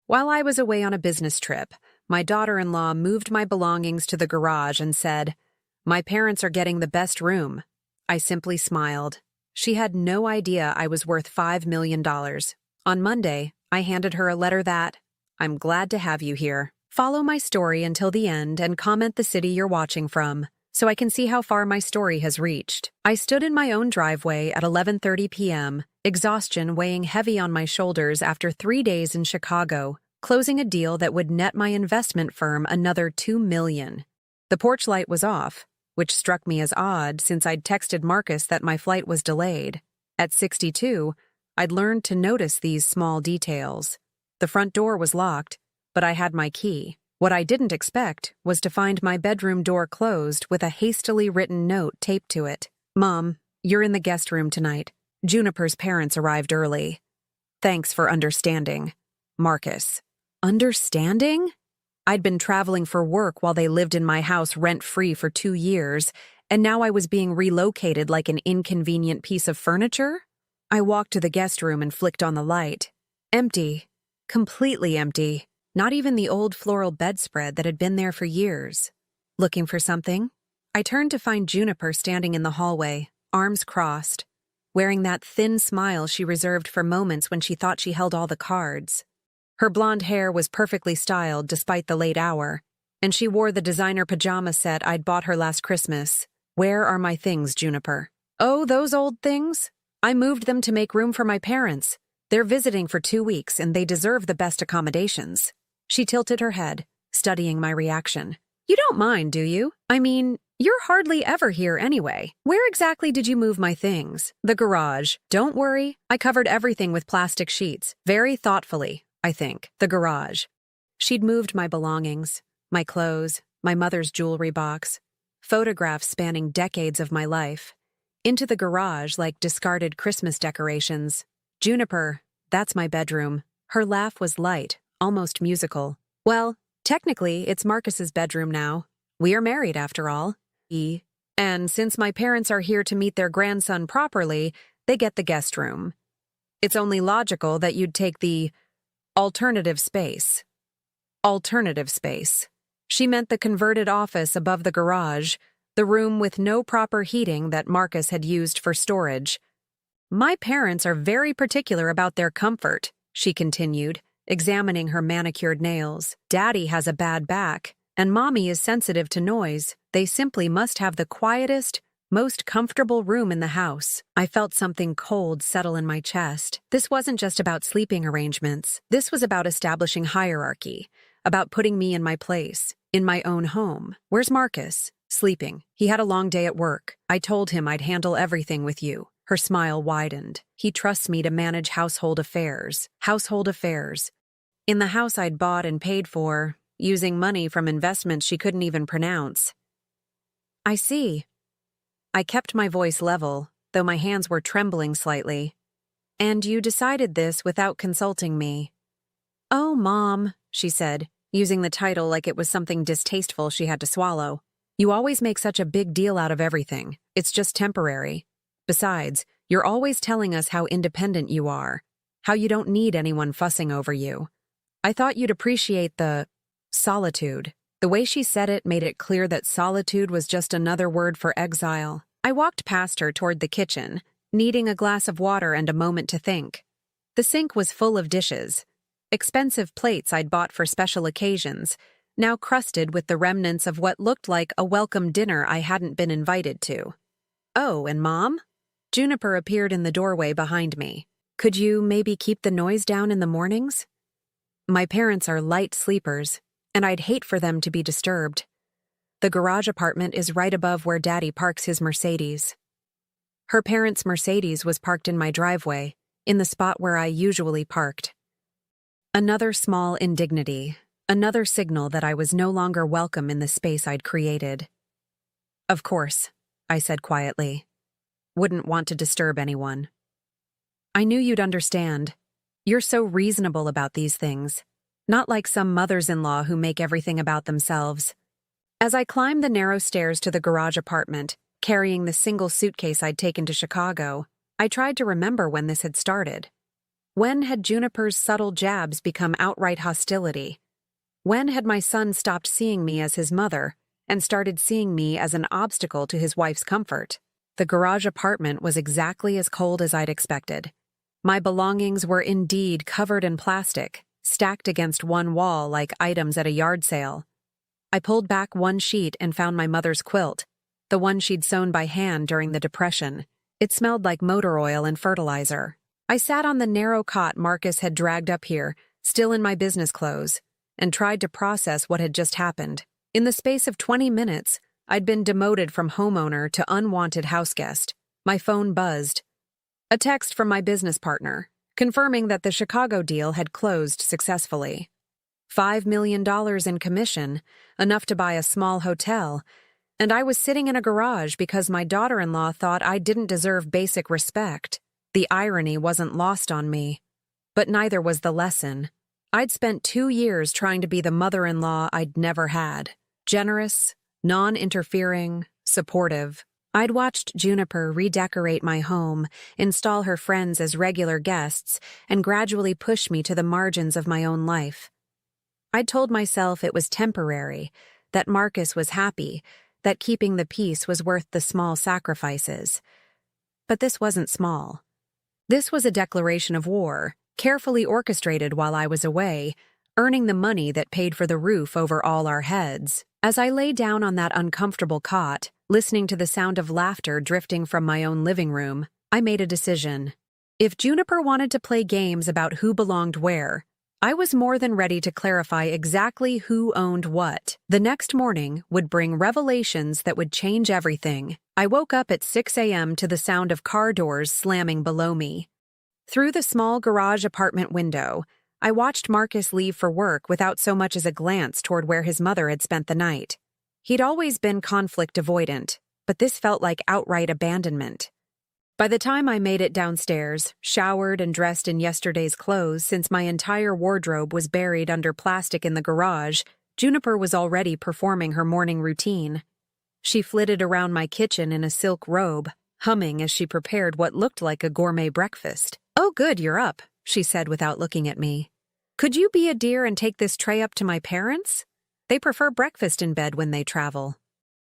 While I was away on a business trip, my daughter-in-law moved my belongings to the garage and said, "My parents are getting the best room." I simply smiled. She had no idea I was worth $5 million. On Monday, I handed her a letter that, "I'm glad to have you here. Follow my story until the end and comment the city you're watching from, so I can see how far my story has reached." I stood in my own driveway at 11:30 p.m., exhaustion weighing heavy on my shoulders after 3 days in Chicago, closing a deal that would net my investment firm another $2 million. The porch light was off, which struck me as odd since I'd texted Marcus that my flight was delayed. At 62, I'd learned to notice these small details. The front door was locked, but I had my key. What I didn't expect was to find my bedroom door closed with a hastily written note taped to it. "Mom, you're in the guest room tonight. Juniper's parents arrived early. Thanks for understanding. Marcus." Understanding? I'd been traveling for work while they lived in my house rent-free for 2 years, and now I was being relocated like an inconvenient piece of furniture? I walked to the guest room and flicked on the light. Empty. Completely empty. Not even the old floral bedspread that had been there for years. Looking for something? I turned to find Juniper standing in the hallway, arms crossed, wearing that thin smile she reserved for moments when she thought she held all the cards. Her blonde hair was perfectly styled despite the late hour, and she wore the designer pajama set I'd bought her last Christmas. "Where are my things, Juniper?" "Oh, those old things? I moved them to make room for my parents. They're visiting for 2 weeks, and they deserve the best accommodations." She tilted her head, studying my reaction. "You don't mind, do you? I mean, you're hardly ever here anyway. Where exactly did you move my things?" "The garage. Don't worry, I covered everything with plastic sheets. Very thoughtfully, I think. The garage." She'd moved my belongings, my clothes, my mother's jewelry box, photographs spanning decades of my life, into the garage like discarded Christmas decorations. "Juniper, that's my bedroom." Her laugh was light, almost musical. "Well, technically, it's Marcus's bedroom now. We are married, after all. And since my parents are here to meet their grandson properly, they get the guest room. It's only logical that you'd take the alternative space." Alternative space. She meant the converted office above the garage, the room with no proper heating that Marcus had used for storage. "My parents are very particular about their comfort," she continued, examining her manicured nails. "Daddy has a bad back, and Mommy is sensitive to noise. They simply must have the quietest, most comfortable room in the house." I felt something cold settle in my chest. This wasn't just about sleeping arrangements. This was about establishing hierarchy, about putting me in my place, in my own home. "Where's Marcus?" "Sleeping. He had a long day at work. I told him I'd handle everything with you." Her smile widened. "He trusts me to manage household affairs." Household affairs. In the house I'd bought and paid for, using money from investments she couldn't even pronounce. "I see." I kept my voice level, though my hands were trembling slightly. "And you decided this without consulting me." "Oh, Mom," she said, using the title like it was something distasteful she had to swallow. "You always make such a big deal out of everything. It's just temporary. Besides, you're always telling us how independent you are, how you don't need anyone fussing over you. I thought you'd appreciate the solitude." The way she said it made it clear that solitude was just another word for exile. I walked past her toward the kitchen, needing a glass of water and a moment to think. The sink was full of dishes, expensive plates I'd bought for special occasions, now crusted with the remnants of what looked like a welcome dinner I hadn't been invited to. "Oh, and Mom?" Juniper appeared in the doorway behind me. "Could you maybe keep the noise down in the mornings? My parents are light sleepers, and I'd hate for them to be disturbed. The garage apartment is right above where Daddy parks his Mercedes." Her parents' Mercedes was parked in my driveway, in the spot where I usually parked. Another small indignity, another signal that I was no longer welcome in the space I'd created. "Of course," I said quietly. "Wouldn't want to disturb anyone." "I knew you'd understand. You're so reasonable about these things. Not like some mothers-in-law who make everything about themselves." As I climbed the narrow stairs to the garage apartment, carrying the single suitcase I'd taken to Chicago, I tried to remember when this had started. When had Juniper's subtle jabs become outright hostility? When had my son stopped seeing me as his mother and started seeing me as an obstacle to his wife's comfort? The garage apartment was exactly as cold as I'd expected. My belongings were indeed covered in plastic, stacked against one wall like items at a yard sale. I pulled back one sheet and found my mother's quilt, the one she'd sewn by hand during the Depression. It smelled like motor oil and fertilizer. I sat on the narrow cot Marcus had dragged up here, still in my business clothes, and tried to process what had just happened. In the space of 20 minutes, I'd been demoted from homeowner to unwanted houseguest. My phone buzzed. A text from my business partner, confirming that the Chicago deal had closed successfully. $5 million in commission, enough to buy a small hotel, and I was sitting in a garage because my daughter-in-law thought I didn't deserve basic respect. The irony wasn't lost on me, but neither was the lesson. I'd spent 2 years trying to be the mother-in-law I'd never had. Generous, non-interfering, supportive. I'd watched Juniper redecorate my home, install her friends as regular guests, and gradually push me to the margins of my own life. I'd told myself it was temporary, that Marcus was happy, that keeping the peace was worth the small sacrifices. But this wasn't small. This was a declaration of war, carefully orchestrated while I was away, earning the money that paid for the roof over all our heads. As I lay down on that uncomfortable cot, listening to the sound of laughter drifting from my own living room, I made a decision. If Juniper wanted to play games about who belonged where, I was more than ready to clarify exactly who owned what. The next morning would bring revelations that would change everything. I woke up at 6 a.m. to the sound of car doors slamming below me. Through the small garage apartment window, I watched Marcus leave for work without so much as a glance toward where his mother had spent the night. He'd always been conflict avoidant, but this felt like outright abandonment. By the time I made it downstairs, showered and dressed in yesterday's clothes since my entire wardrobe was buried under plastic in the garage, Juniper was already performing her morning routine. She flitted around my kitchen in a silk robe, humming as she prepared what looked like a gourmet breakfast. "Oh good, you're up," she said without looking at me. "Could you be a dear and take this tray up to my parents? They prefer breakfast in bed when they travel."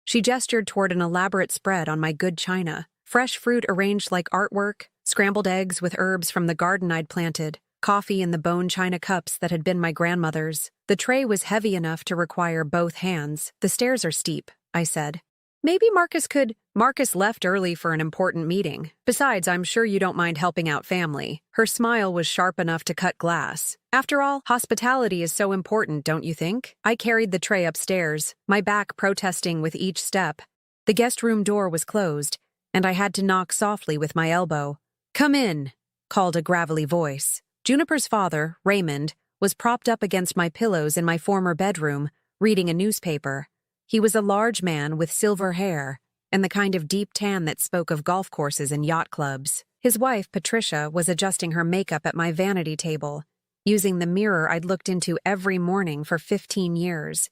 She gestured toward an elaborate spread on my good china. Fresh fruit arranged like artwork, scrambled eggs with herbs from the garden I'd planted, coffee in the bone china cups that had been my grandmother's. The tray was heavy enough to require both hands. "The stairs are steep," I said. "Maybe Marcus could—" "Marcus left early for an important meeting. Besides, I'm sure you don't mind helping out family." Her smile was sharp enough to cut glass. "After all, hospitality is so important, don't you think?" I carried the tray upstairs, my back protesting with each step. The guest room door was closed, and I had to knock softly with my elbow. "Come in," called a gravelly voice. Juniper's father, Raymond, was propped up against my pillows in my former bedroom, reading a newspaper. He was a large man with silver hair, and the kind of deep tan that spoke of golf courses and yacht clubs. His wife, Patricia, was adjusting her makeup at my vanity table, using the mirror I'd looked into every morning for 15 years.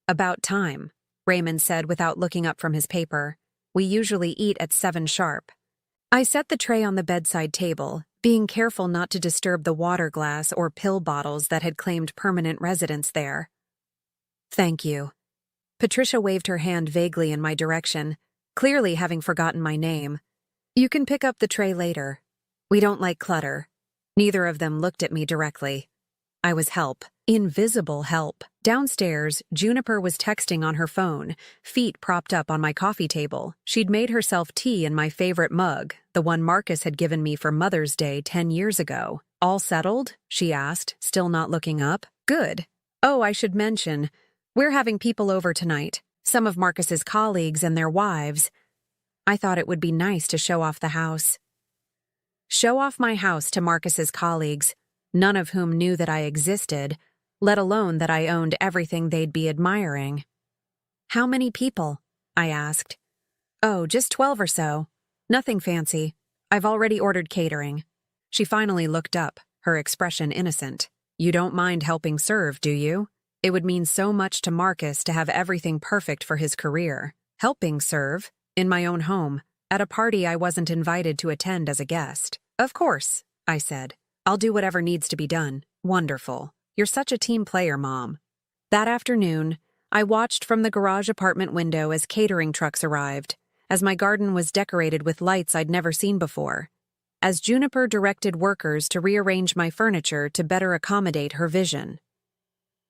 "About time," Raymond said without looking up from his paper. "We usually eat at 7 sharp." I set the tray on the bedside table, being careful not to disturb the water glass or pill bottles that had claimed permanent residence there. "Thank you." Patricia waved her hand vaguely in my direction, clearly having forgotten my name. "You can pick up the tray later. We don't like clutter." Neither of them looked at me directly. I was help. Invisible help. Downstairs, Juniper was texting on her phone, feet propped up on my coffee table. She'd made herself tea in my favorite mug, the one Marcus had given me for Mother's Day 10 years ago. "All settled?" she asked, still not looking up. "Good. Oh, I should mention, we're having people over tonight, some of Marcus's colleagues and their wives. I thought it would be nice to show off the house." Show off my house to Marcus's colleagues, none of whom knew that I existed, let alone that I owned everything they'd be admiring. "How many people?" I asked. "Oh, just 12 or so. Nothing fancy. I've already ordered catering." She finally looked up, her expression innocent. "You don't mind helping serve, do you? It would mean so much to Marcus to have everything perfect for his career. Helping serve? In my own home, at a party I wasn't invited to attend as a guest." "Of course," I said. I'll do whatever needs to be done. Wonderful. You're such a team player, Mom. That afternoon, I watched from the garage apartment window as catering trucks arrived, as my garden was decorated with lights I'd never seen before, as Juniper directed workers to rearrange my furniture to better accommodate her vision.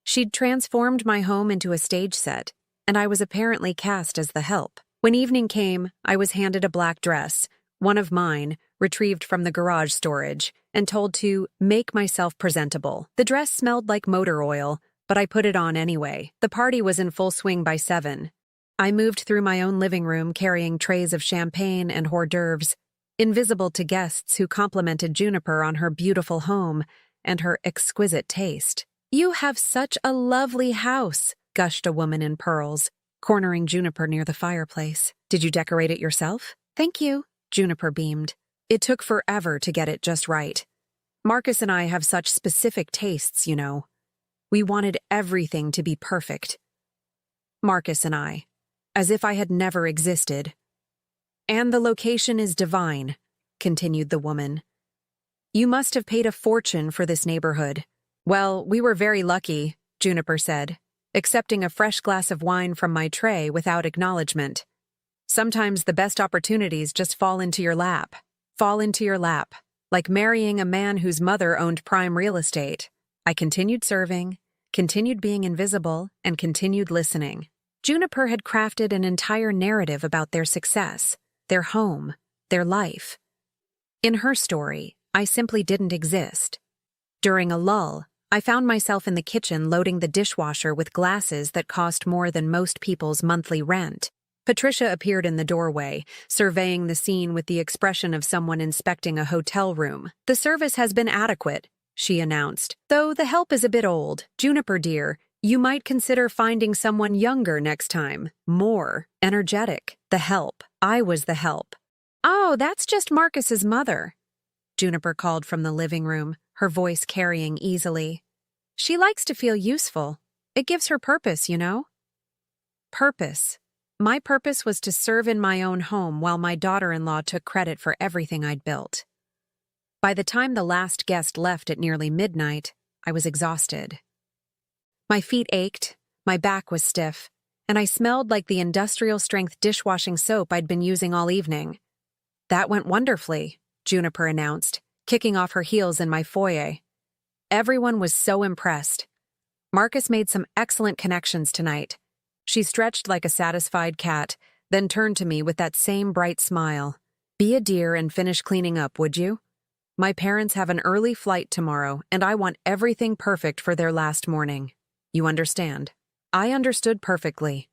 She'd transformed my home into a stage set, and I was apparently cast as the help. When evening came, I was handed a black dress, one of mine, retrieved from the garage storage, and told to make myself presentable. The dress smelled like motor oil, but I put it on anyway. The party was in full swing by 7. I moved through my own living room carrying trays of champagne and hors d'oeuvres, invisible to guests who complimented Juniper on her beautiful home and her exquisite taste. "You have such a lovely house," gushed a woman in pearls, cornering Juniper near the fireplace. "Did you decorate it yourself?" "Thank you," Juniper beamed. "It took forever to get it just right. Marcus and I have such specific tastes, you know. We wanted everything to be perfect. Marcus and I, as if I had never existed. And the location is divine," continued the woman. "You must have paid a fortune for this neighborhood." "Well, we were very lucky," Juniper said, accepting a fresh glass of wine from my tray without acknowledgement. "Sometimes the best opportunities just fall into your lap. Fall into your lap, like marrying a man whose mother owned prime real estate." I continued serving, continued being invisible, and continued listening. Juniper had crafted an entire narrative about their success, their home, their life. In her story, I simply didn't exist. During a lull, I found myself in the kitchen loading the dishwasher with glasses that cost more than most people's monthly rent. Patricia appeared in the doorway, surveying the scene with the expression of someone inspecting a hotel room. "The service has been adequate," she announced, "though the help is a bit old. Juniper, dear, you might consider finding someone younger next time, more energetic. The help. I was the help." "Oh, that's just Marcus's mother," Juniper called from the living room, her voice carrying easily. "She likes to feel useful. It gives her purpose, you know." Purpose. My purpose was to serve in my own home while my daughter-in-law took credit for everything I'd built. By the time the last guest left at nearly midnight, I was exhausted. My feet ached, my back was stiff, and I smelled like the industrial-strength dishwashing soap I'd been using all evening. "That went wonderfully," Juniper announced, kicking off her heels in my foyer. Everyone was so impressed. "Marcus made some excellent connections tonight." She stretched like a satisfied cat, then turned to me with that same bright smile. "Be a dear and finish cleaning up, would you? My parents have an early flight tomorrow, and I want everything perfect for their last morning. You understand?" I understood perfectly.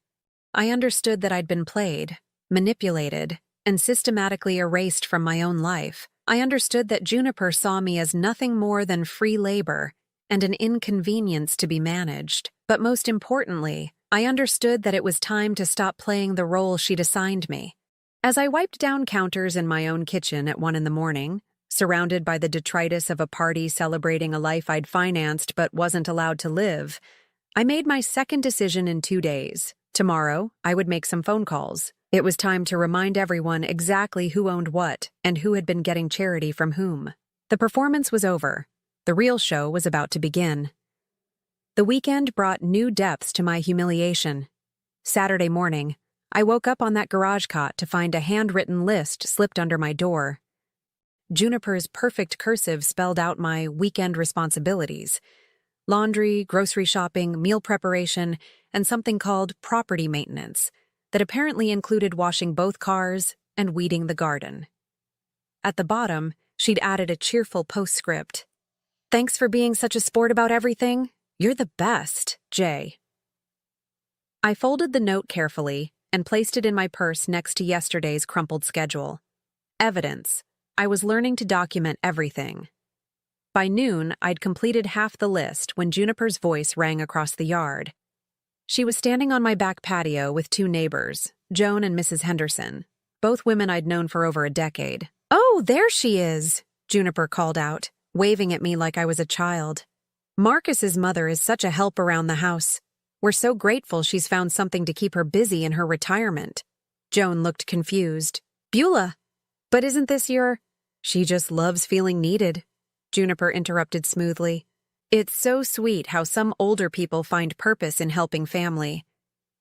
I understood that I'd been played, manipulated, and systematically erased from my own life. I understood that Juniper saw me as nothing more than free labor and an inconvenience to be managed. But most importantly, I understood that it was time to stop playing the role she'd assigned me. As I wiped down counters in my own kitchen at 1 a.m, surrounded by the detritus of a party celebrating a life I'd financed but wasn't allowed to live, I made my second decision in 2 days. Tomorrow, I would make some phone calls. It was time to remind everyone exactly who owned what and who had been getting charity from whom. The performance was over. The real show was about to begin. The weekend brought new depths to my humiliation. Saturday morning, I woke up on that garage cot to find a handwritten list slipped under my door. Juniper's perfect cursive spelled out my weekend responsibilities: laundry, grocery shopping, meal preparation, and something called property maintenance that apparently included washing both cars and weeding the garden. At the bottom, she'd added a cheerful postscript: "Thanks for being such a sport about everything. You're the best, Jay." I folded the note carefully and placed it in my purse next to yesterday's crumpled schedule. Evidence. I was learning to document everything. By noon, I'd completed half the list when Juniper's voice rang across the yard. She was standing on my back patio with 2 neighbors, Joan and Mrs. Henderson, both women I'd known for over a decade. "Oh, there she is," Juniper called out, waving at me like I was a child. "Marcus's mother is such a help around the house. We're so grateful she's found something to keep her busy in her retirement." Joan looked confused. "Beulah, but isn't this your—" "She just loves feeling needed," Juniper interrupted smoothly. It's so sweet how some older people find purpose in helping family.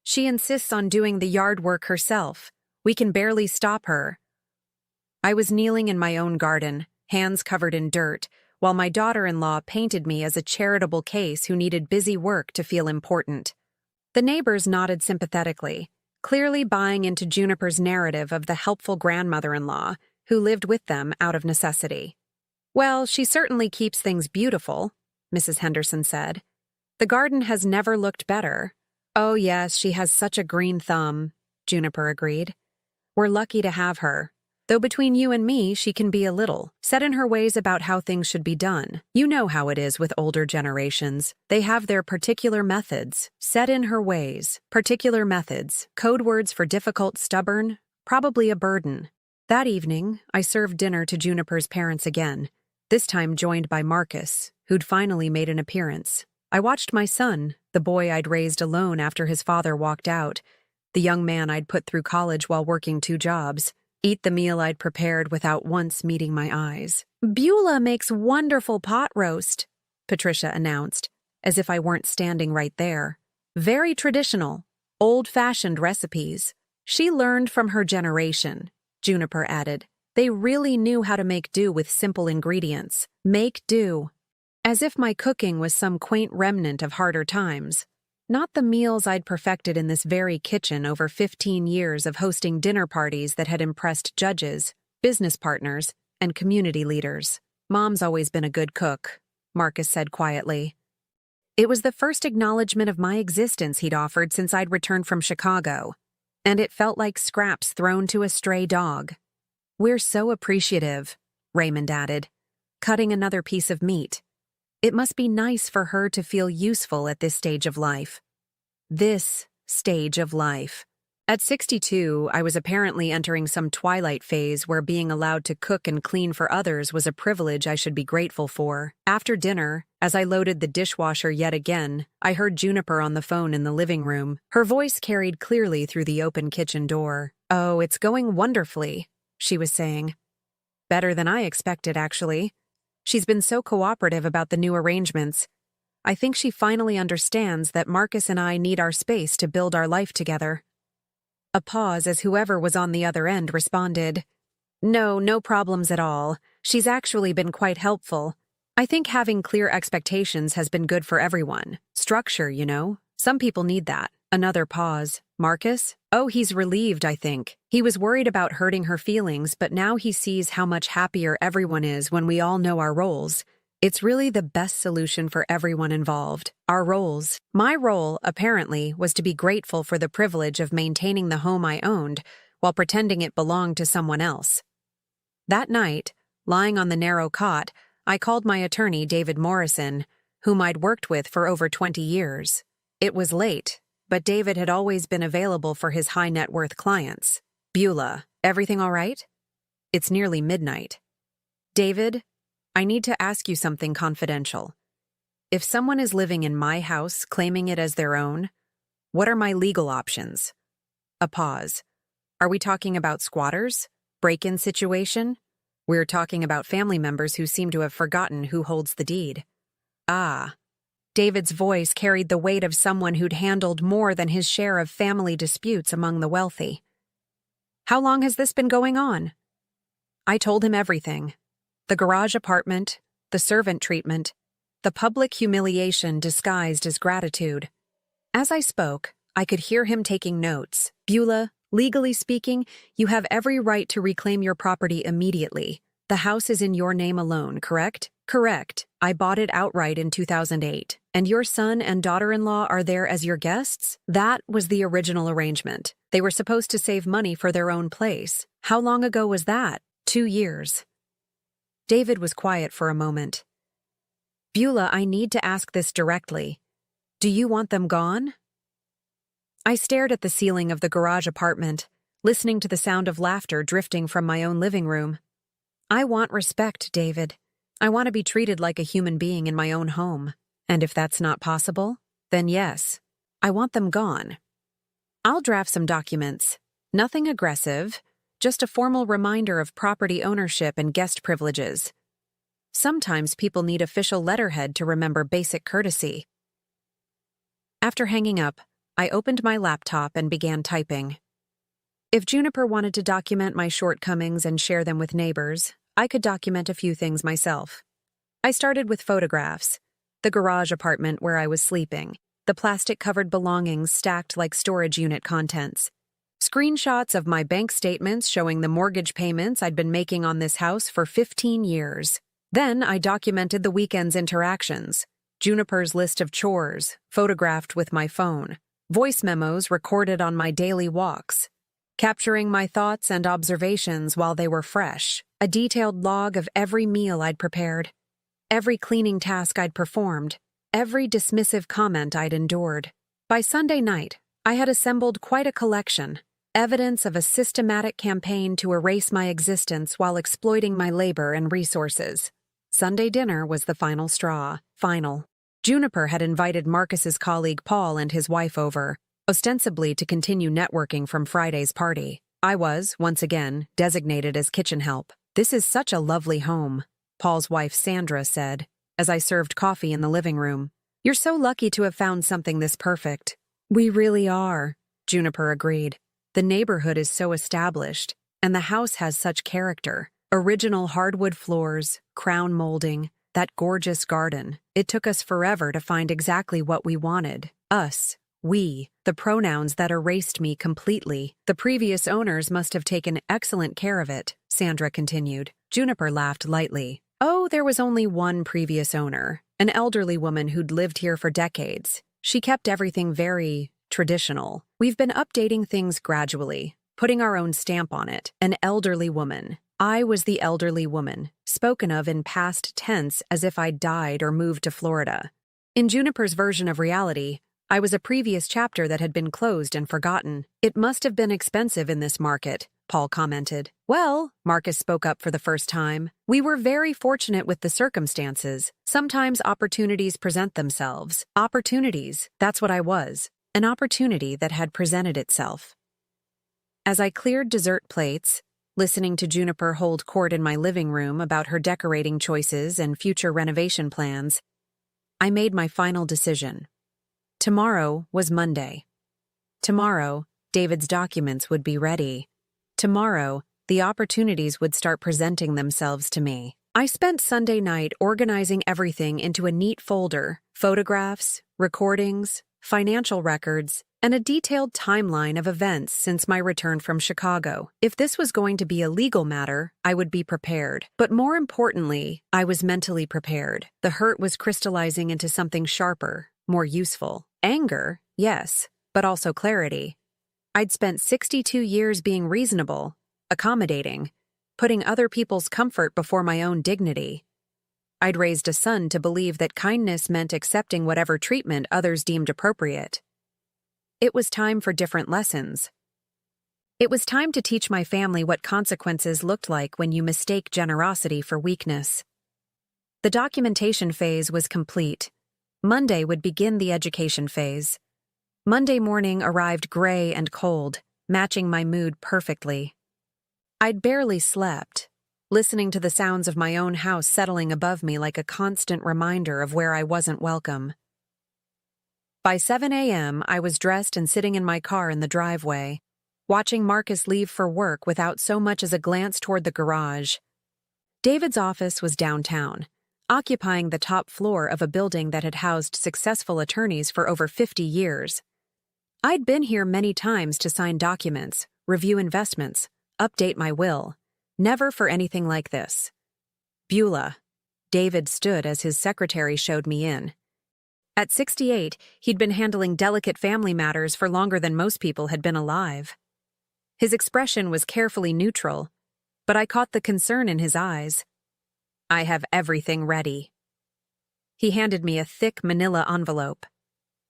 She insists on doing the yard work herself. We can barely stop her. I was kneeling in my own garden, hands covered in dirt, while my daughter-in-law painted me as a charitable case who needed busy work to feel important. The neighbors nodded sympathetically, clearly buying into Juniper's narrative of the helpful grandmother-in-law who lived with them out of necessity. Well, she certainly keeps things beautiful, Mrs. Henderson said. The garden has never looked better. Oh yes, she has such a green thumb, Juniper agreed. We're lucky to have her. Though between you and me, she can be a little set in her ways about how things should be done. You know how it is with older generations. They have their particular methods. Set in her ways. Particular methods. Code words for difficult, stubborn, probably a burden. That evening, I served dinner to Juniper's parents again, this time joined by Marcus, who'd finally made an appearance. I watched my son, the boy I'd raised alone after his father walked out, the young man I'd put through college while working 2 jobs, eat the meal I'd prepared without once meeting my eyes. Beulah makes wonderful pot roast, Patricia announced, as if I weren't standing right there. Very traditional, old-fashioned recipes. She learned from her generation, Juniper added. They really knew how to make do with simple ingredients. Make do. As if my cooking was some quaint remnant of harder times. Not the meals I'd perfected in this very kitchen over 15 years of hosting dinner parties that had impressed judges, business partners, and community leaders. Mom's always been a good cook, Marcus said quietly. It was the first acknowledgement of my existence he'd offered since I'd returned from Chicago, and it felt like scraps thrown to a stray dog. We're so appreciative, Raymond added, cutting another piece of meat. It must be nice for her to feel useful at this stage of life. This stage of life. At 62, I was apparently entering some twilight phase where being allowed to cook and clean for others was a privilege I should be grateful for. After dinner, as I loaded the dishwasher yet again, I heard Juniper on the phone in the living room. Her voice carried clearly through the open kitchen door. Oh, it's going wonderfully, she was saying. Better than I expected, actually. She's been so cooperative about the new arrangements. I think she finally understands that Marcus and I need our space to build our life together. A pause as whoever was on the other end responded, No problems at all. She's actually been quite helpful. I think having clear expectations has been good for everyone. Structure, you know. Some people need that. Another pause. Marcus? Oh, he's relieved, I think. He was worried about hurting her feelings, but now he sees how much happier everyone is when we all know our roles. It's really the best solution for everyone involved. Our roles. My role, apparently, was to be grateful for the privilege of maintaining the home I owned while pretending it belonged to someone else. That night, lying on the narrow cot, I called my attorney, David Morrison, whom I'd worked with for over 20 years. It was late, but David had always been available for his high-net-worth clients. Beulah, everything all right? It's nearly midnight. David, I need to ask you something confidential. If someone is living in my house, claiming it as their own, what are my legal options? A pause. Are we talking about squatters? Break-in situation? We're talking about family members who seem to have forgotten who holds the deed. Ah. David's voice carried the weight of someone who'd handled more than his share of family disputes among the wealthy. How long has this been going on? I told him everything. The garage apartment, the servant treatment, the public humiliation disguised as gratitude. As I spoke, I could hear him taking notes. Beulah, legally speaking, you have every right to reclaim your property immediately. The house is in your name alone, correct? Correct. I bought it outright in 2008. And your son and daughter-in-law are there as your guests? That was the original arrangement. They were supposed to save money for their own place. How long ago was that? 2 years. David was quiet for a moment. Beulah, I need to ask this directly. Do you want them gone? I stared at the ceiling of the garage apartment, listening to the sound of laughter drifting from my own living room. I want respect, David. I want to be treated like a human being in my own home. And if that's not possible, then yes, I want them gone. I'll draft some documents. Nothing aggressive, just a formal reminder of property ownership and guest privileges. Sometimes people need official letterhead to remember basic courtesy. After hanging up, I opened my laptop and began typing. If Juniper wanted to document my shortcomings and share them with neighbors, I could document a few things myself. I started with photographs: the garage apartment where I was sleeping, the plastic-covered belongings stacked like storage unit contents, screenshots of my bank statements showing the mortgage payments I'd been making on this house for 15 years. Then I documented the weekend's interactions: Juniper's list of chores, photographed with my phone, voice memos recorded on my daily walks, capturing my thoughts and observations while they were fresh, a detailed log of every meal I'd prepared, every cleaning task I'd performed, every dismissive comment I'd endured. By Sunday night, I had assembled quite a collection, evidence of a systematic campaign to erase my existence while exploiting my labor and resources. Sunday dinner was the final straw. Juniper had invited Marcus's colleague Paul and his wife over, ostensibly to continue networking from Friday's party. I was, once again, designated as kitchen help. "This is such a lovely home," Paul's wife Sandra said, as I served coffee in the living room. "You're so lucky to have found something this perfect." "We really are," Juniper agreed. "The neighborhood is so established, and the house has such character. Original hardwood floors, crown molding, that gorgeous garden. It took us forever to find exactly what we wanted. Us, we, the pronouns that erased me completely. The previous owners must have taken excellent care of it," Sandra continued. Juniper laughed lightly. "Oh, there was only one previous owner, an elderly woman who'd lived here for decades. She kept everything very traditional. We've been updating things gradually, putting our own stamp on it. An elderly woman. I was the elderly woman, spoken of in past tense as if I'd died or moved to Florida. In Juniper's version of reality, I was a previous chapter that had been closed and forgotten. It must have been expensive in this market," Paul commented. "Well," Marcus spoke up for the first time, "we were very fortunate with the circumstances. Sometimes opportunities present themselves. Opportunities, that's what I was. An opportunity that had presented itself." As I cleared dessert plates, listening to Juniper hold court in my living room about her decorating choices and future renovation plans, I made my final decision. Tomorrow was Monday. Tomorrow, David's documents would be ready. Tomorrow, the opportunities would start presenting themselves to me. I spent Sunday night organizing everything into a neat folder: photographs, recordings, financial records, and a detailed timeline of events since my return from Chicago. If this was going to be a legal matter, I would be prepared. But more importantly, I was mentally prepared. The hurt was crystallizing into something sharper, more useful. Anger, yes, but also clarity. I'd spent 62 years being reasonable, accommodating, putting other people's comfort before my own dignity. I'd raised a son to believe that kindness meant accepting whatever treatment others deemed appropriate. It was time for different lessons. It was time to teach my family what consequences looked like when you mistake generosity for weakness. The documentation phase was complete. Monday would begin the education phase. Monday morning arrived gray and cold, matching my mood perfectly. I'd barely slept, listening to the sounds of my own house settling above me like a constant reminder of where I wasn't welcome. By 7 a.m., I was dressed and sitting in my car in the driveway, watching Marcus leave for work without so much as a glance toward the garage. David's office was downtown, occupying the top floor of a building that had housed successful attorneys for over 50 years. I'd been here many times to sign documents, review investments, update my will, never for anything like this. Beulah. David stood as his secretary showed me in. At 68, he'd been handling delicate family matters for longer than most people had been alive. His expression was carefully neutral, but I caught the concern in his eyes. "I have everything ready." He handed me a thick manila envelope.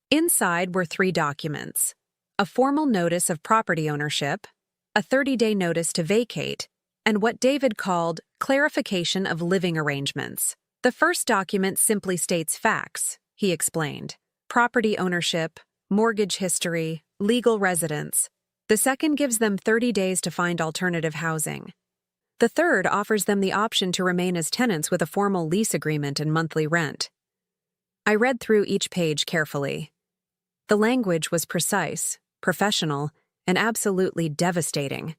Inside were 3 documents: a formal notice of property ownership, a 30-day notice to vacate, and what David called clarification of living arrangements. The first document simply states facts, he explained: property ownership, mortgage history, legal residence. The second gives them 30 days to find alternative housing. The third offers them the option to remain as tenants with a formal lease agreement and monthly rent. I read through each page carefully. The language was precise, professional, and absolutely devastating.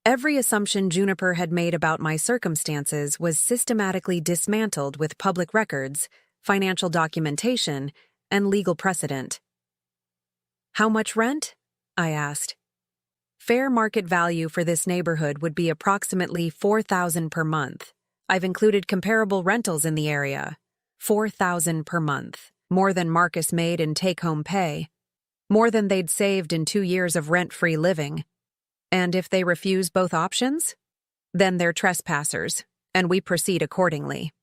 Every assumption Juniper had made about my circumstances was systematically dismantled with public records, financial documentation, and legal precedent. "How much rent?" I asked. "Fair market value for this neighborhood would be approximately $4,000 per month. I've included comparable rentals in the area. $4,000 per month. More than Marcus made in take-home pay. More than they'd saved in 2 years of rent-free living. And if they refuse both options? Then they're trespassers, and we proceed accordingly."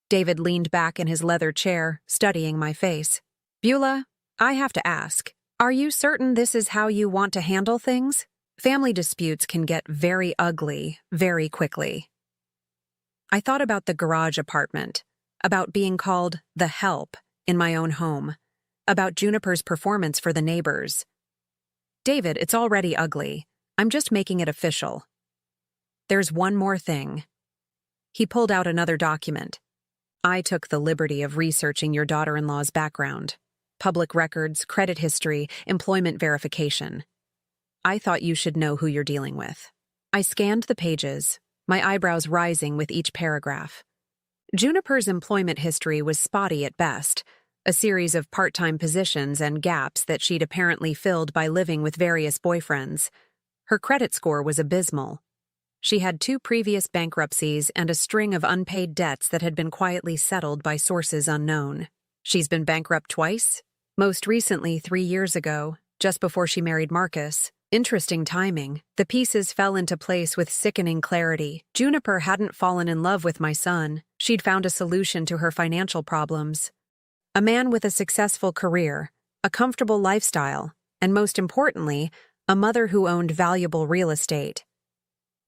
David leaned back in his leather chair, studying my face. "Beulah, I have to ask, are you certain this is how you want to handle things? Family disputes can get very ugly very quickly." I thought about the garage apartment, about being called the help in my own home, about Juniper's performance for the neighbors. "David, it's already ugly. I'm just making it official. There's one more thing." He pulled out another document. "I took the liberty of researching your daughter-in-law's background. Public records, credit history, employment verification. I thought you should know who you're dealing with." I scanned the pages, my eyebrows rising with each paragraph. Juniper's employment history was spotty at best, a series of part-time positions and gaps that she'd apparently filled by living with various boyfriends. Her credit score was abysmal. She had 2 previous bankruptcies and a string of unpaid debts that had been quietly settled by sources unknown. She's been bankrupt twice, most recently 3 years ago, just before she married Marcus. Interesting timing. The pieces fell into place with sickening clarity. Juniper hadn't fallen in love with my son. She'd found a solution to her financial problems. A man with a successful career, a comfortable lifestyle, and most importantly, a mother who owned valuable real estate.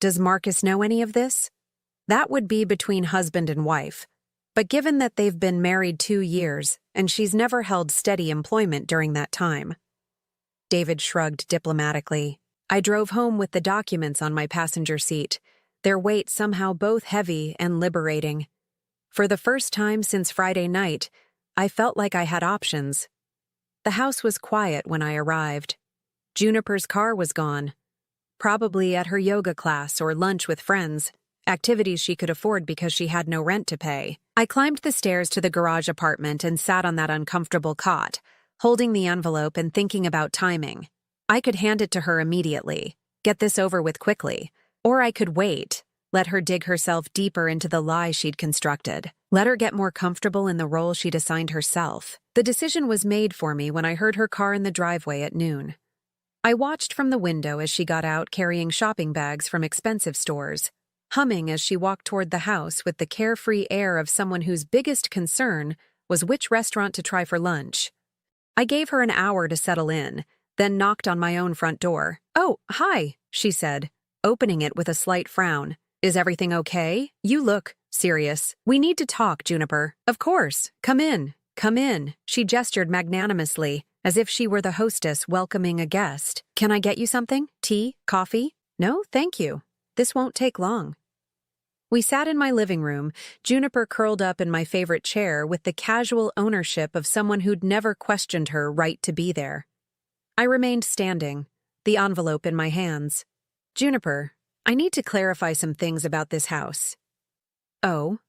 Does Marcus know any of this? That would be between husband and wife. But given that they've been married 2 years, and she's never held steady employment during that time. David shrugged diplomatically. I drove home with the documents on my passenger seat, their weight somehow both heavy and liberating. For the first time since Friday night, I felt like I had options. The house was quiet when I arrived. Juniper's car was gone. Probably at her yoga class or lunch with friends, activities she could afford because she had no rent to pay. I climbed the stairs to the garage apartment and sat on that uncomfortable cot, holding the envelope and thinking about timing. I could hand it to her immediately, get this over with quickly, or I could wait, let her dig herself deeper into the lie she'd constructed, let her get more comfortable in the role she'd assigned herself. The decision was made for me when I heard her car in the driveway at noon. I watched from the window as she got out carrying shopping bags from expensive stores, humming as she walked toward the house with the carefree air of someone whose biggest concern was which restaurant to try for lunch. I gave her an hour to settle in, then knocked on my own front door. "Oh, hi," she said, opening it with a slight frown. "Is everything okay? You look serious." "We need to talk, Juniper." "Of course. Come in. Come in." She gestured magnanimously, as if she were the hostess welcoming a guest. "Can I get you something? Tea? Coffee?" "No, thank you. This won't take long." We sat in my living room, Juniper curled up in my favorite chair with the casual ownership of someone who'd never questioned her right to be there. I remained standing, the envelope in my hands. "Juniper, I need to clarify some things about this house." "Oh?"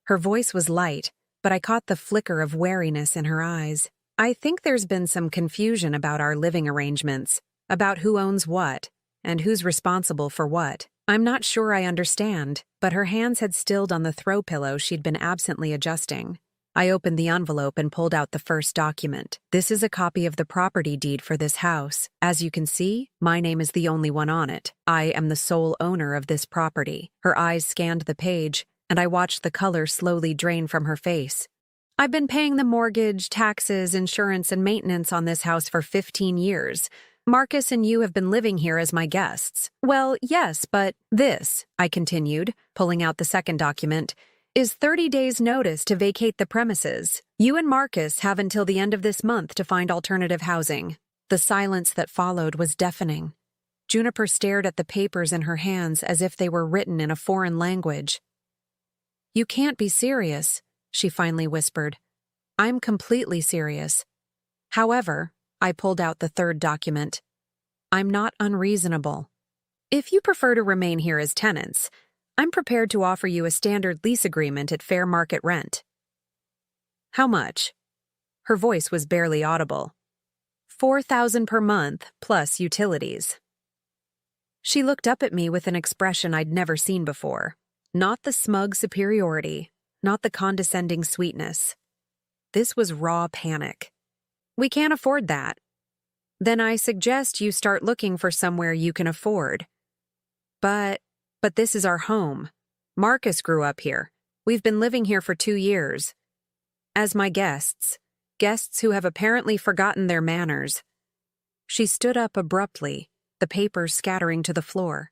Her voice was light, but I caught the flicker of wariness in her eyes. "I think there's been some confusion about our living arrangements, about who owns what, and who's responsible for what. I'm not sure I understand," but her hands had stilled on the throw pillow she'd been absently adjusting. I opened the envelope and pulled out the first document. "This is a copy of the property deed for this house. As you can see, my name is the only one on it. I am the sole owner of this property." Her eyes scanned the page, and I watched the color slowly drain from her face. "I've been paying the mortgage, taxes, insurance, and maintenance on this house for 15 years. Marcus and you have been living here as my guests." "Well, yes, but this," I continued, pulling out the second document, "is 30 days' notice to vacate the premises. You and Marcus have until the end of this month to find alternative housing." The silence that followed was deafening. Juniper stared at the papers in her hands as if they were written in a foreign language. "You can't be serious," she finally whispered. "I'm completely serious. However," I pulled out the third document, "I'm not unreasonable. If you prefer to remain here as tenants, I'm prepared to offer you a standard lease agreement at fair market rent." "How much?" Her voice was barely audible. "$4,000 per month, plus utilities." She looked up at me with an expression I'd never seen before. Not the smug superiority, not the condescending sweetness. This was raw panic. "We can't afford that." "Then I suggest you start looking for somewhere you can afford." But this is our home. Marcus grew up here. We've been living here for 2 years. As my guests who have apparently forgotten their manners." She stood up abruptly, the papers scattering to the floor.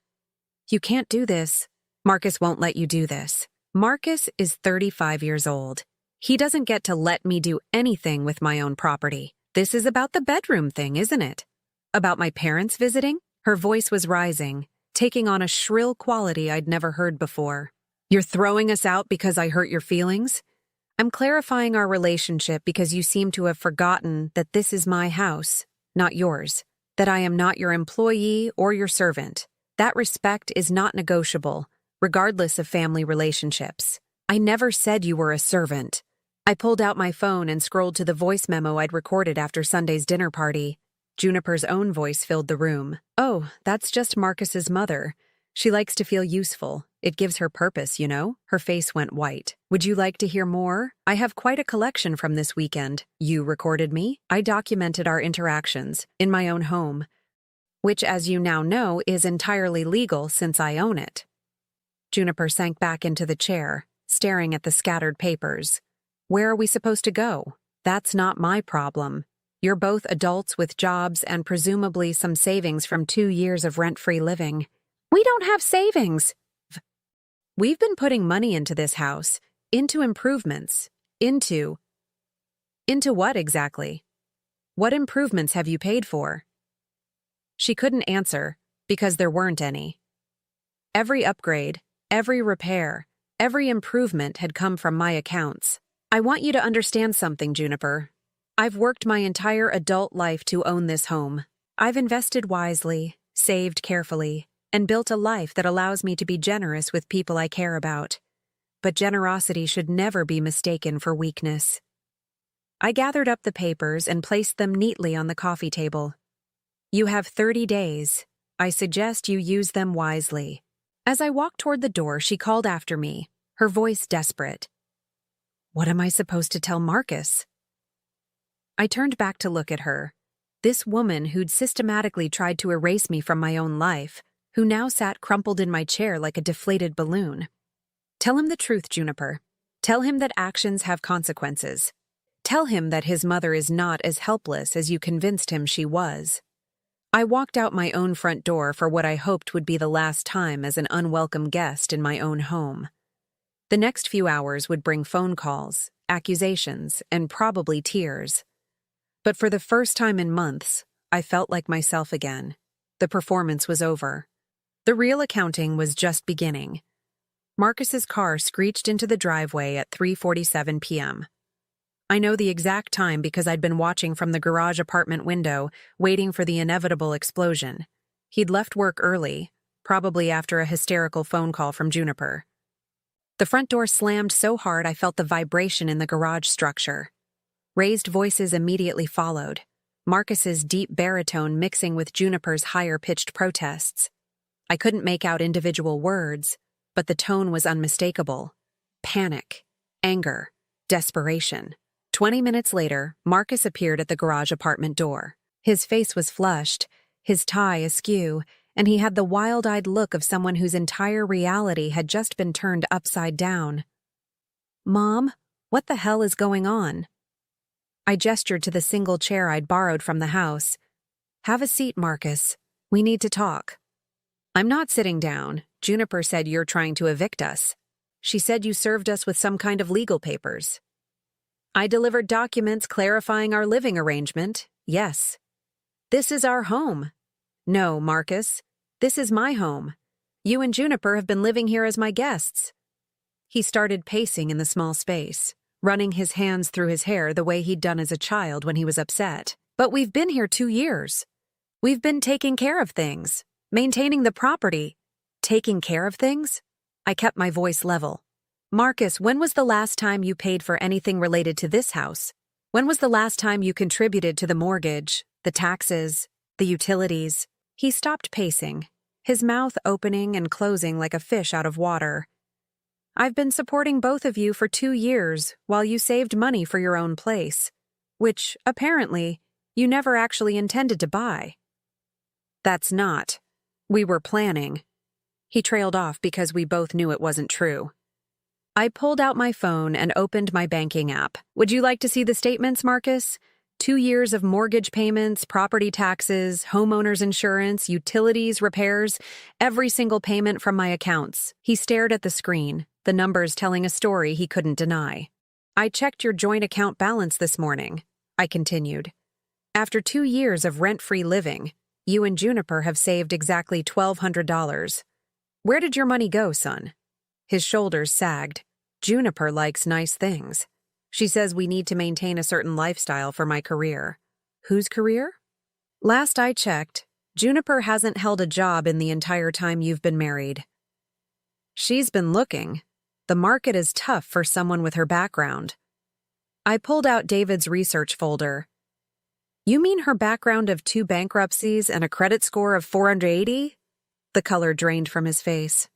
"You can't do this. Marcus won't let you do this. Marcus is 35 years old. He doesn't get to let me do anything with my own property. This is about the bedroom thing, isn't it? About my parents visiting?" Her voice was rising, taking on a shrill quality I'd never heard before. "You're throwing us out because I hurt your feelings? I'm clarifying our relationship because you seem to have forgotten that this is my house, not yours. That I am not your employee or your servant. That respect is not negotiable, regardless of family relationships. I never said you were a servant." I pulled out my phone and scrolled to the voice memo I'd recorded after Sunday's dinner party. Juniper's own voice filled the room. "Oh, that's just Marcus's mother. She likes to feel useful. It gives her purpose, you know?" Her face went white. "Would you like to hear more? I have quite a collection from this weekend. You recorded me. I documented our interactions in my own home, which, as you now know, is entirely legal since I own it." Juniper sank back into the chair, staring at the scattered papers. "Where are we supposed to go? That's not my problem. You're both adults with jobs and presumably some savings from 2 years of rent-free living." "We don't have savings." "We've been putting money into this house, into improvements, into what exactly? What improvements have you paid for?" She couldn't answer because there weren't any. Every upgrade, every repair, every improvement had come from my accounts. "I want you to understand something, Juniper. I've worked my entire adult life to own this home. I've invested wisely, saved carefully, and built a life that allows me to be generous with people I care about. But generosity should never be mistaken for weakness." I gathered up the papers and placed them neatly on the coffee table. "You have 30 days. I suggest you use them wisely." As I walked toward the door, she called after me, her voice desperate. "What am I supposed to tell Marcus?" I turned back to look at her. This woman who'd systematically tried to erase me from my own life, who now sat crumpled in my chair like a deflated balloon. "Tell him the truth, Juniper. Tell him that actions have consequences. Tell him that his mother is not as helpless as you convinced him she was." I walked out my own front door for what I hoped would be the last time as an unwelcome guest in my own home. The next few hours would bring phone calls, accusations, and probably tears. But for the first time in months, I felt like myself again. The performance was over. The real accounting was just beginning. Marcus's car screeched into the driveway at 3:47 p.m. I know the exact time because I'd been watching from the garage apartment window, waiting for the inevitable explosion. He'd left work early, probably after a hysterical phone call from Juniper. The front door slammed so hard I felt the vibration in the garage structure. Raised voices immediately followed, Marcus's deep baritone mixing with Juniper's higher-pitched protests. I couldn't make out individual words, but the tone was unmistakable. Panic, anger, desperation. 20 minutes later, Marcus appeared at the garage apartment door. His face was flushed, his tie askew, and he had the wild-eyed look of someone whose entire reality had just been turned upside down. "Mom, what the hell is going on?" I gestured to the single chair I'd borrowed from the house. "Have a seat, Marcus. We need to talk." "I'm not sitting down. Juniper said you're trying to evict us. She said you served us with some kind of legal papers." "I delivered documents clarifying our living arrangement, yes. This is our home. No, Marcus. This is my home. You and Juniper have been living here as my guests. He started pacing in the small space, running his hands through his hair the way he'd done as a child when he was upset. But we've been here 2 years. We've been taking care of things, maintaining the property. Taking care of things? I kept my voice level. Marcus, when was the last time you paid for anything related to this house? When was the last time you contributed to the mortgage, the taxes, the utilities? He stopped pacing, his mouth opening and closing like a fish out of water. I've been supporting both of you for 2 years while you saved money for your own place, which, apparently, you never actually intended to buy. That's not. We were planning. He trailed off because we both knew it wasn't true. I pulled out my phone and opened my banking app. Would you like to see the statements, Marcus? 2 years of mortgage payments, property taxes, homeowner's insurance, utilities, repairs, every single payment from my accounts. He stared at the screen, the numbers telling a story he couldn't deny. I checked your joint account balance this morning, I continued. After 2 years of rent-free living, you and Juniper have saved exactly $1,200. Where did your money go, son? His shoulders sagged. Juniper likes nice things. She says we need to maintain a certain lifestyle for my career. Whose career? Last I checked, Juniper hasn't held a job in the entire time you've been married. She's been looking. The market is tough for someone with her background. I pulled out David's research folder. You mean her background of 2 bankruptcies and a credit score of 480? The color drained from his face.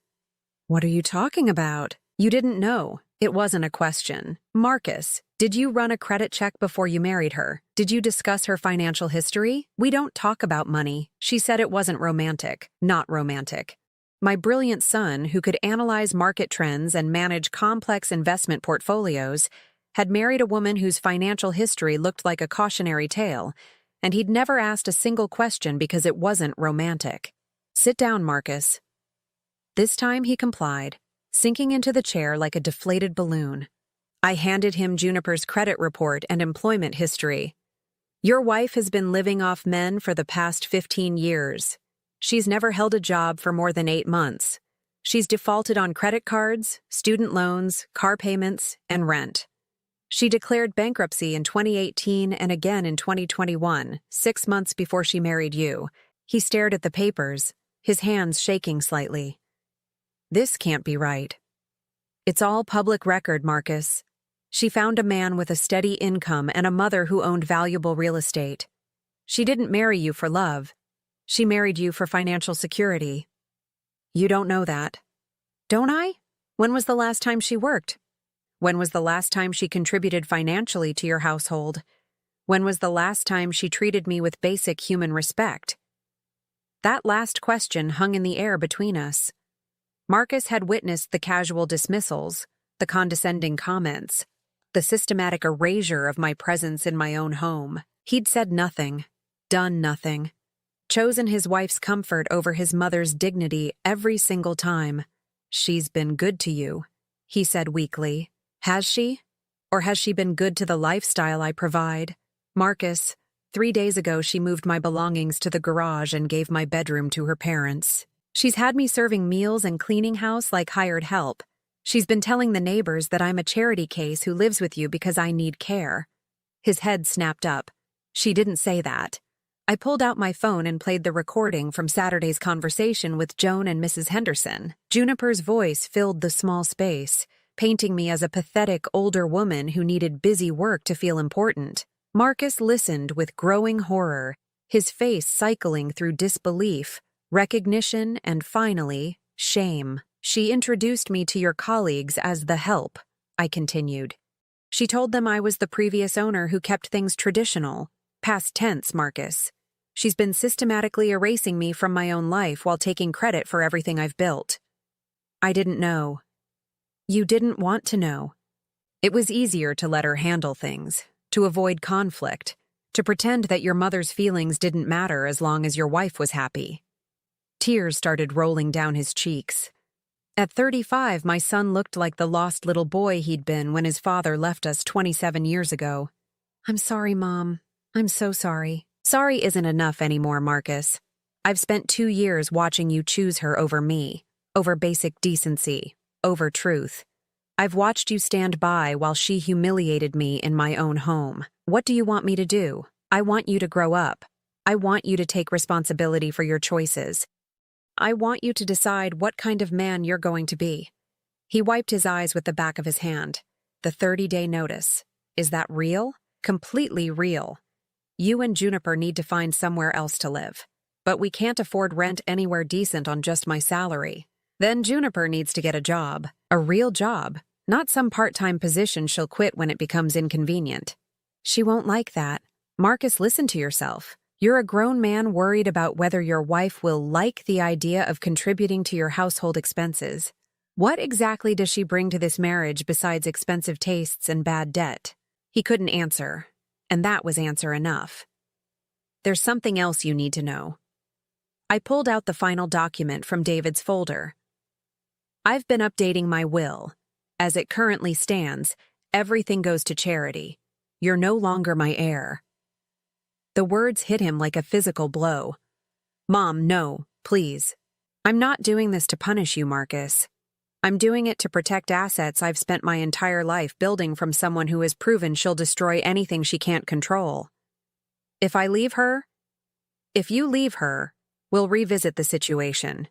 What are you talking about? You didn't know. It wasn't a question. Marcus, did you run a credit check before you married her? Did you discuss her financial history? We don't talk about money. She said it wasn't romantic. Not romantic. My brilliant son, who could analyze market trends and manage complex investment portfolios, had married a woman whose financial history looked like a cautionary tale, and he'd never asked a single question because it wasn't romantic. Sit down, Marcus. This time he complied, sinking into the chair like a deflated balloon. I handed him Juniper's credit report and employment history. Your wife has been living off men for the past 15 years. She's never held a job for more than 8 months. She's defaulted on credit cards, student loans, car payments, and rent. She declared bankruptcy in 2018 and again in 2021, 6 months before she married you. He stared at the papers, his hands shaking slightly. This can't be right. It's all public record, Marcus. She found a man with a steady income and a mother who owned valuable real estate. She didn't marry you for love. She married you for financial security. You don't know that. Don't I? When was the last time she worked? When was the last time she contributed financially to your household? When was the last time she treated me with basic human respect? That last question hung in the air between us. Marcus had witnessed the casual dismissals, the condescending comments, the systematic erasure of my presence in my own home. He'd said nothing, done nothing, chosen his wife's comfort over his mother's dignity every single time. She's been good to you, he said weakly. Has she? Or has she been good to the lifestyle I provide? Marcus, 3 days ago she moved my belongings to the garage and gave my bedroom to her parents. She's had me serving meals and cleaning house like hired help. She's been telling the neighbors that I'm a charity case who lives with you because I need care. His head snapped up. She didn't say that. I pulled out my phone and played the recording from Saturday's conversation with Joan and Mrs. Henderson. Juniper's voice filled the small space, painting me as a pathetic older woman who needed busy work to feel important. Marcus listened with growing horror, his face cycling through disbelief, recognition, and finally, shame. She introduced me to your colleagues as the help, I continued. She told them I was the previous owner who kept things traditional. Past tense, Marcus. She's been systematically erasing me from my own life while taking credit for everything I've built. I didn't know. You didn't want to know. It was easier to let her handle things, to avoid conflict, to pretend that your mother's feelings didn't matter as long as your wife was happy. Tears started rolling down his cheeks. At 35, my son looked like the lost little boy he'd been when his father left us 27 years ago. I'm sorry, Mom. I'm so sorry. Sorry isn't enough anymore, Marcus. I've spent 2 years watching you choose her over me, over basic decency, over truth. I've watched you stand by while she humiliated me in my own home. What do you want me to do? I want you to grow up. I want you to take responsibility for your choices. I want you to decide what kind of man you're going to be. He wiped his eyes with the back of his hand. The 30-day notice. Is that real? Completely real. You and Juniper need to find somewhere else to live. But we can't afford rent anywhere decent on just my salary. Then Juniper needs to get a job. A real job. Not some part-time position she'll quit when it becomes inconvenient. She won't like that. Marcus, listen to yourself. You're a grown man worried about whether your wife will like the idea of contributing to your household expenses. What exactly does she bring to this marriage besides expensive tastes and bad debt? He couldn't answer, and that was answer enough. There's something else you need to know. I pulled out the final document from David's folder. I've been updating my will. As it currently stands, everything goes to charity. You're no longer my heir. The words hit him like a physical blow. Mom, no, please. I'm not doing this to punish you, Marcus. I'm doing it to protect assets I've spent my entire life building from someone who has proven she'll destroy anything she can't control. If you leave her, we'll revisit the situation.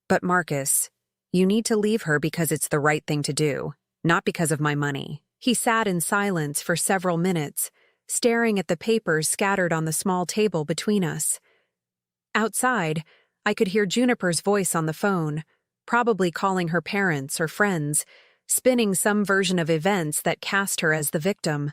But Marcus, you need to leave her because it's the right thing to do, not because of my money. He sat in silence for several minutes, staring at the papers scattered on the small table between us. Outside, I could hear Juniper's voice on the phone, probably calling her parents or friends, spinning some version of events that cast her as the victim.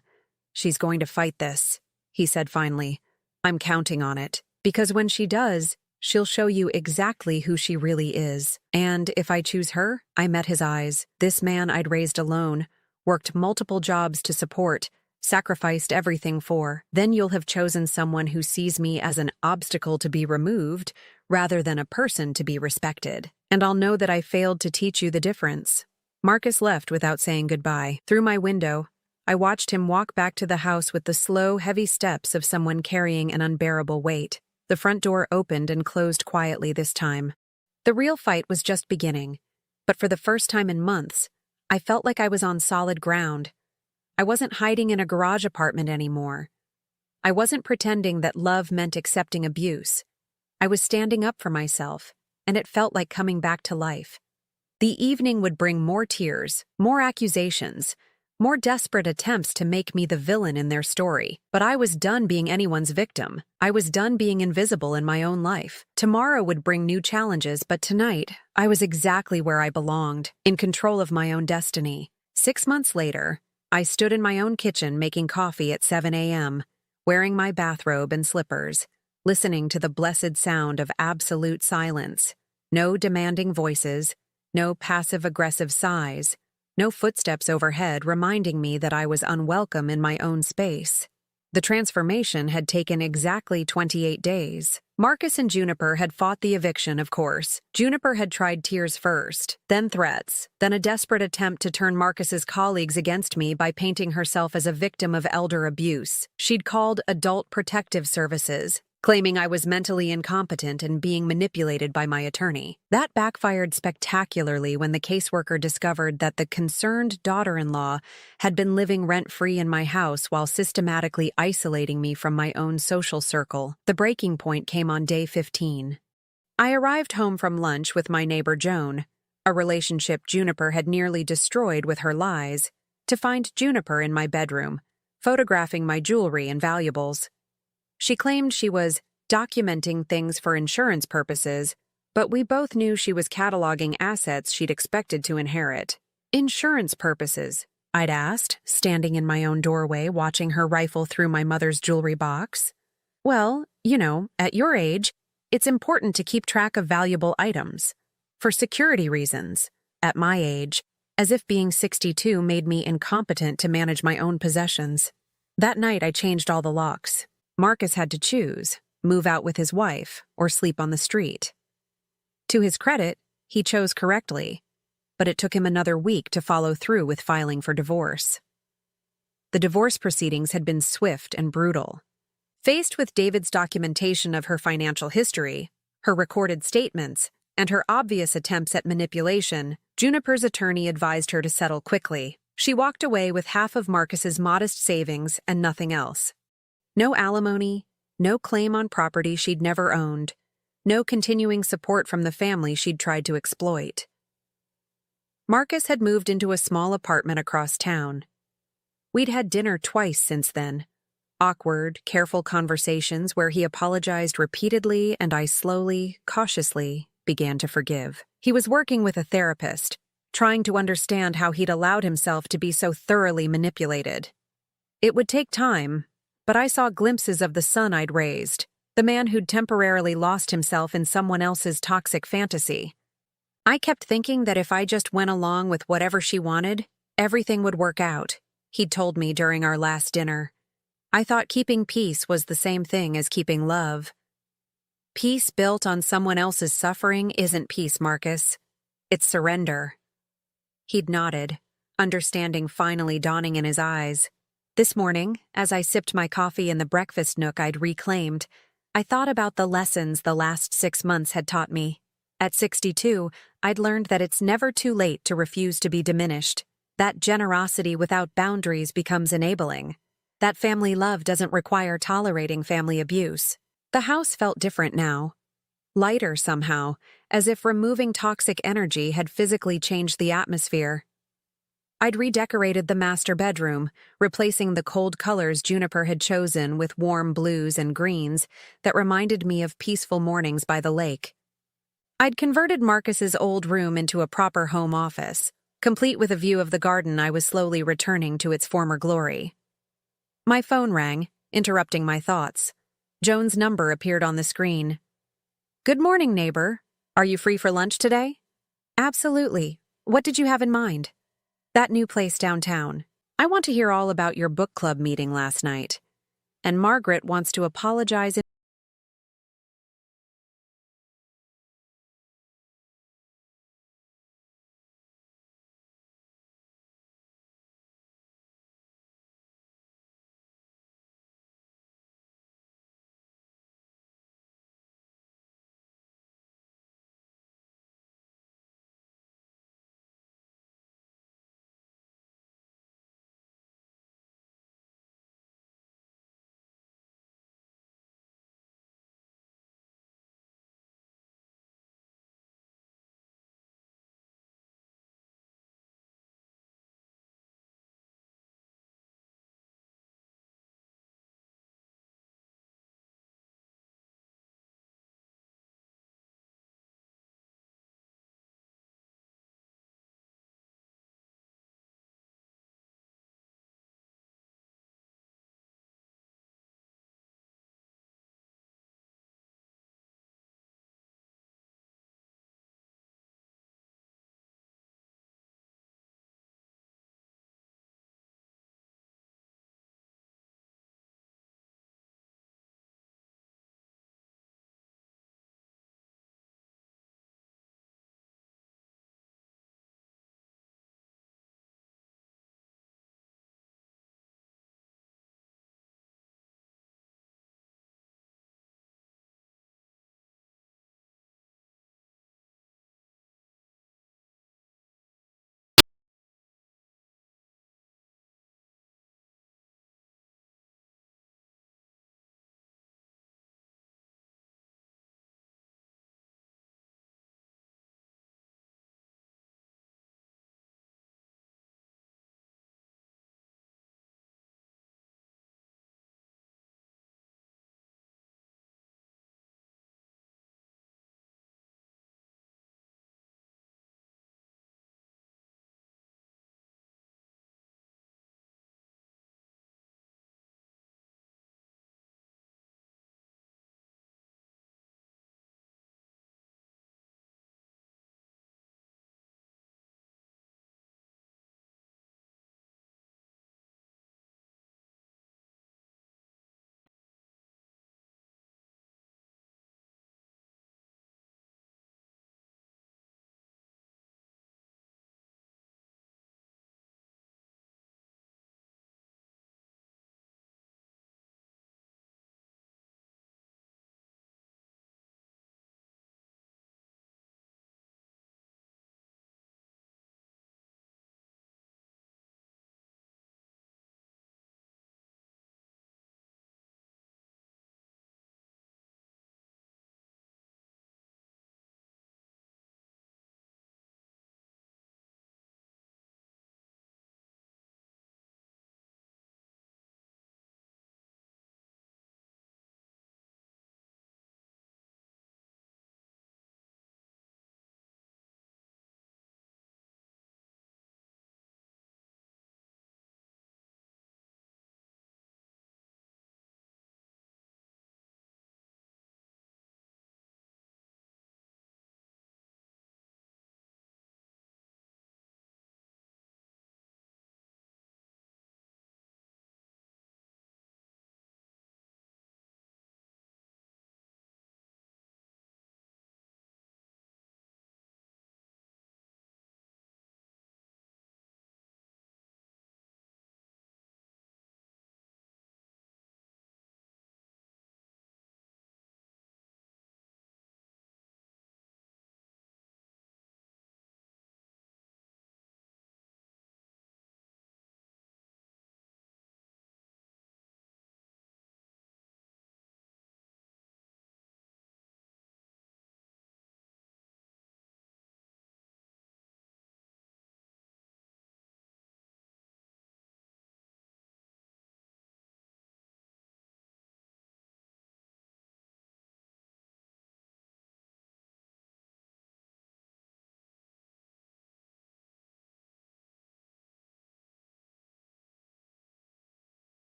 She's going to fight this, he said finally. I'm counting on it, because when she does, she'll show you exactly who she really is. And if I choose her, I met his eyes. This man I'd raised alone, worked multiple jobs to support, sacrificed everything for. Then you'll have chosen someone who sees me as an obstacle to be removed rather than a person to be respected. And I'll know that I failed to teach you the difference. Marcus left without saying goodbye. Through my window, I watched him walk back to the house with the slow, heavy steps of someone carrying an unbearable weight. The front door opened and closed quietly this time. The real fight was just beginning, but for the first time in months, I felt like I was on solid ground. I wasn't hiding in a garage apartment anymore. I wasn't pretending that love meant accepting abuse. I was standing up for myself, and it felt like coming back to life. The evening would bring more tears, more accusations, more desperate attempts to make me the villain in their story. But I was done being anyone's victim. I was done being invisible in my own life. Tomorrow would bring new challenges, but tonight, I was exactly where I belonged, in control of my own destiny. 6 months later, I stood in my own kitchen making coffee at 7 a.m., wearing my bathrobe and slippers, listening to the blessed sound of absolute silence. No demanding voices, no passive-aggressive sighs, no footsteps overhead reminding me that I was unwelcome in my own space. The transformation had taken exactly 28 days. Marcus and Juniper had fought the eviction, of course. Juniper had tried tears first, then threats, then a desperate attempt to turn Marcus's colleagues against me by painting herself as a victim of elder abuse. She'd called Adult Protective Services, claiming I was mentally incompetent and being manipulated by my attorney. That backfired spectacularly when the caseworker discovered that the concerned daughter-in-law had been living rent-free in my house while systematically isolating me from my own social circle. The breaking point came on day 15. I arrived home from lunch with my neighbor Joan, a relationship Juniper had nearly destroyed with her lies, to find Juniper in my bedroom, photographing my jewelry and valuables. She claimed she was documenting things for insurance purposes, but we both knew she was cataloging assets she'd expected to inherit. Insurance purposes, I'd asked, standing in my own doorway watching her rifle through my mother's jewelry box. Well, at your age, it's important to keep track of valuable items. For security reasons. At my age, as if being 62 made me incompetent to manage my own possessions. That night I changed all the locks. Marcus had to choose, move out with his wife, or sleep on the street. To his credit, he chose correctly, but it took him another week to follow through with filing for divorce. The divorce proceedings had been swift and brutal. Faced with David's documentation of her financial history, her recorded statements, and her obvious attempts at manipulation, Juniper's attorney advised her to settle quickly. She walked away with half of Marcus's modest savings and nothing else. No alimony, no claim on property she'd never owned, no continuing support from the family she'd tried to exploit. Marcus had moved into a small apartment across town. We'd had dinner twice since then. Awkward, careful conversations where he apologized repeatedly and I slowly, cautiously, began to forgive. He was working with a therapist, trying to understand how he'd allowed himself to be so thoroughly manipulated. It would take time, but I saw glimpses of the son I'd raised, the man who'd temporarily lost himself in someone else's toxic fantasy. I kept thinking that if I just went along with whatever she wanted, everything would work out, he'd told me during our last dinner. I thought keeping peace was the same thing as keeping love. Peace built on someone else's suffering isn't peace, Marcus. It's surrender. He'd nodded, understanding finally dawning in his eyes. This morning, as I sipped my coffee in the breakfast nook I'd reclaimed, I thought about the lessons the last 6 months had taught me. At 62, I'd learned that it's never too late to refuse to be diminished. That generosity without boundaries becomes enabling. That family love doesn't require tolerating family abuse. The house felt different now. Lighter somehow, as if removing toxic energy had physically changed the atmosphere. I'd redecorated the master bedroom, replacing the cold colors Juniper had chosen with warm blues and greens that reminded me of peaceful mornings by the lake. I'd converted Marcus's old room into a proper home office, complete with a view of the garden I was slowly returning to its former glory. My phone rang, interrupting my thoughts. Joan's number appeared on the screen. "Good morning, neighbor. Are you free for lunch today?" "Absolutely. What did you have in mind?" "That new place downtown. I want to hear all about your book club meeting last night. And Margaret wants to apologize